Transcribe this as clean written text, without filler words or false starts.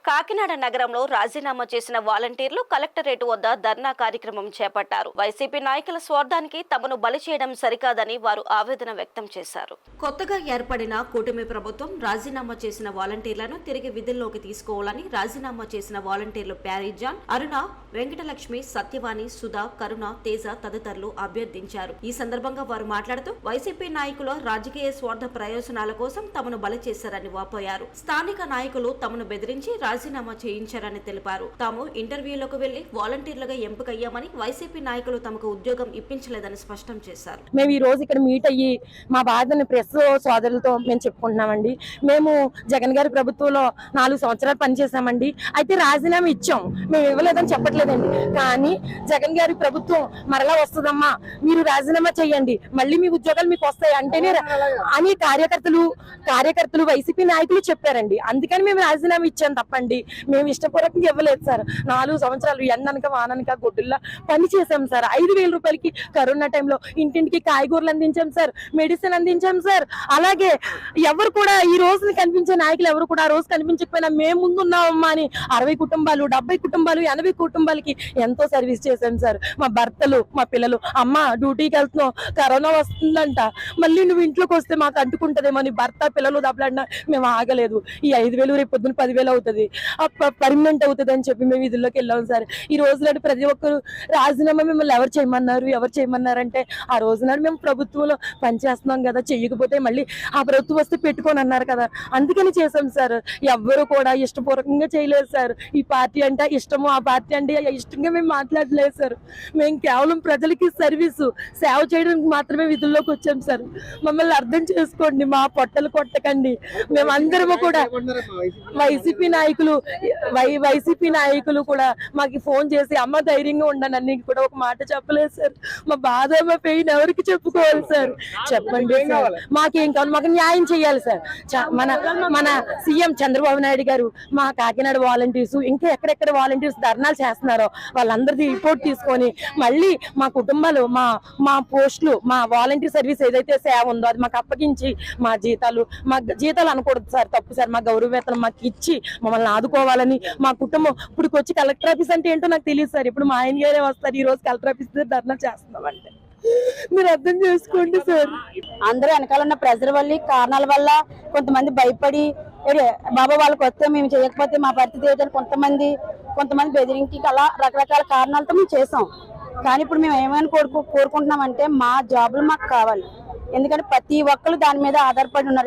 కాకినాడ నగరంలో రాజీనామా చేసిన వాలంటీర్లు కలెక్టరేట్ వద్ద ధర్నా కార్యక్రమం చేపట్టారు. వైసీపీ నాయకుల స్వార్థానికి తమను బలి చేయడం సరికాదని వారు ఆవేదన వ్యక్తం చేశారు. కొత్తగా ఏర్పడిన కూటమి ప్రభుత్వం రాజీనామా చేసిన వాలంటీర్లను తిరిగి విధుల్లోకి తీసుకోవాలని రాజీనామా చేసిన వాలంటీర్లు ప్యారీజాన్, అరుణ, వెంకటలక్ష్మి, సత్యవాణి, సుధా, కరుణ, తేజ తదితరులు అభ్యర్థించారు. ఈ సందర్భంగా వారు మాట్లాడుతూ వైసీపీ నాయకుల రాజకీయ స్వార్థ ప్రయోజనాల కోసం తమను బలి చేశారని వాపోయారు. స్థానిక నాయకులు తమను బెదిరించి రాజీనామా చేయించారని తెలిపారు. తాము ఇంటర్వ్యూలకు వెళ్లి వాలంటీర్లుగా ఎంపికయ్యామని వైసీపీ నాయకులు తమకు ఉద్యోగం ఇప్పించలేదని స్పష్టం చేశారు. మేము ఈ రోజు ఇక్కడ మీట్ అయ్యి మా బాధని ప్రెస్ సోదరులతో మేము చెప్పుకుంటున్నామండి. మేము జగన్ గారి ప్రభుత్వంలో 4 సంవత్సరాలు పనిచేసామండి. అయితే రాజీనామా ఇచ్చాం, మేము ఇవ్వలేదని చెప్పట్లేదండి. కానీ జగన్ గారి ప్రభుత్వం మరలా వస్తుందమ్మా, మీరు రాజీనామా చేయండి, మళ్ళీ మీ ఉద్యోగాలు మీకు వస్తాయి అంటేనే అని కార్యకర్తలు వైసీపీ నాయకులు చెప్పారండి. అందుకని మేము రాజీనామా ఇచ్చాం తప్పండి, మేము ఇష్టపూర్వకంగా ఇవ్వలేదు సార్. 4 సంవత్సరాలు ఎండనక వాననక గొడ్డుల్లా పని చేసాం సార్. 5,000 రూపాయలకి కరోనా టైంలో ఇంటింటికి కాయగూరలు అందించాం సార్, మెడిసిన్ అందించాం సార్. అలాగే ఎవరు కూడా ఈ రోజున కనిపించే నాయకులు ఎవరు కూడా ఆ రోజు కనిపించకపోయినా మేము ముందున్నామమ్మా అని 60 కుటుంబాలు, 70 కుటుంబాలు, 80 కుటుంబాలకి ఎంతో సర్వీస్ చేశాం సార్. మా భర్తలు, మా పిల్లలు, అమ్మ డ్యూటీకి వెళ్తున్నాం, కరోనా వస్తుందంట, మళ్ళీ నువ్వు ఇంట్లోకి వస్తే మాకు అంటుకుంటదేమో అని భర్త పిల్లలు దెబ్బలన్నా మేము ఆగలేదు. ఈ 5,000 రేపు పొద్దున 10,000 అవుతుంది, పర్మనెంట్ అవుతుంది అని చెప్పి మేము విధుల్లోకి వెళ్ళాం సార్. ఈ రోజు నాడు ప్రతి ఒక్కరు రాజీనామా మిమ్మల్ని ఎవరు చేయమన్నారంటే ఆ రోజు నాడు మేము ప్రభుత్వంలో పనిచేస్తున్నాం కదా, చెయ్యకపోతే మళ్ళీ ఆ ప్రభుత్వం వస్తే పెట్టుకొని అన్నారు కదా, అందుకని చేసాం సార్. ఎవ్వరు కూడా ఇష్టపూర్వకంగా చేయలేదు సార్. ఈ పార్టీ అంటే ఇష్టము, ఆ పార్టీ అంటే ఇష్టంగా మేము మాట్లాడలేదు సార్. మేము కేవలం ప్రజలకి సేవ చేయడానికి మాత్రమే విధుల్లోకి వచ్చాం సార్. మమ్మల్ని అర్థం చేసుకోండి, మా పొట్టలు కొట్టకండి. మేమందరము కూడా వైసీపీ నాయకులు కూడా మాకు ఫోన్ చేసి అమ్మ ధైర్యంగా ఉండనని కూడా ఒక మాట చెప్పలేదు సార్. మా బాధ, మా పెయిన్ ఎవరికి చెప్పుకోవాలి సార్? చెప్పండి సార్, మాకేం కావాలి? మాకు న్యాయం చేయాలి సార్. మన సీఎం చంద్రబాబు నాయుడు గారు మా కాకినాడ వాలంటీర్స్ ఇంకా ఎక్కడెక్కడ వాలంటీర్స్ ధర్నాలు చేస్తున్నారో వాళ్ళందరిది రిపోర్ట్ తీసుకొని మళ్ళీ మా కుటుంబాలు, మా పోస్టులు, మా వాలంటీర్ సర్వీస్ ఏదైతే సేవ ఉందో అది మాకు అప్పగించి మా జీతాలు అనకూడదు సార్, తప్పు సార్. మా గౌరవ వేతనం మాకు ఇచ్చి మమ్మల్ని ఆదుకోవాలని మా కుటుంబం ఇప్పుడు వచ్చి కలెక్టర్ ఆఫీస్ అంటే ఏంటో నాకు తెలియదు సార్. ఇప్పుడు మా ఆయన గారే వస్తారు, ఈ రోజు కలెక్టర్ ఆఫీస్ ధర్నా చేస్తున్నామంటే మీరు అర్థం చేసుకోండి సార్. అందరూ వెనకాల ఉన్న ప్రెజర్ వల్ల, కారణాల వల్ల కొంతమంది భయపడి బాబా వాళ్ళకి వస్తే మేము చేయకపోతే మా పరిస్థితి ఏంటని కొంతమంది బెదిరించి అలా రకరకాల కారణాలతో మేము చేసాం. కానీ ఇప్పుడు మేము ఏమైనా కోరుకుంటున్నామంటే మా జాబులు మాకు కావాలి. ఎందుకంటే ప్రతి ఒక్కరు దాని మీద ఆధారపడి ఉన్నారు.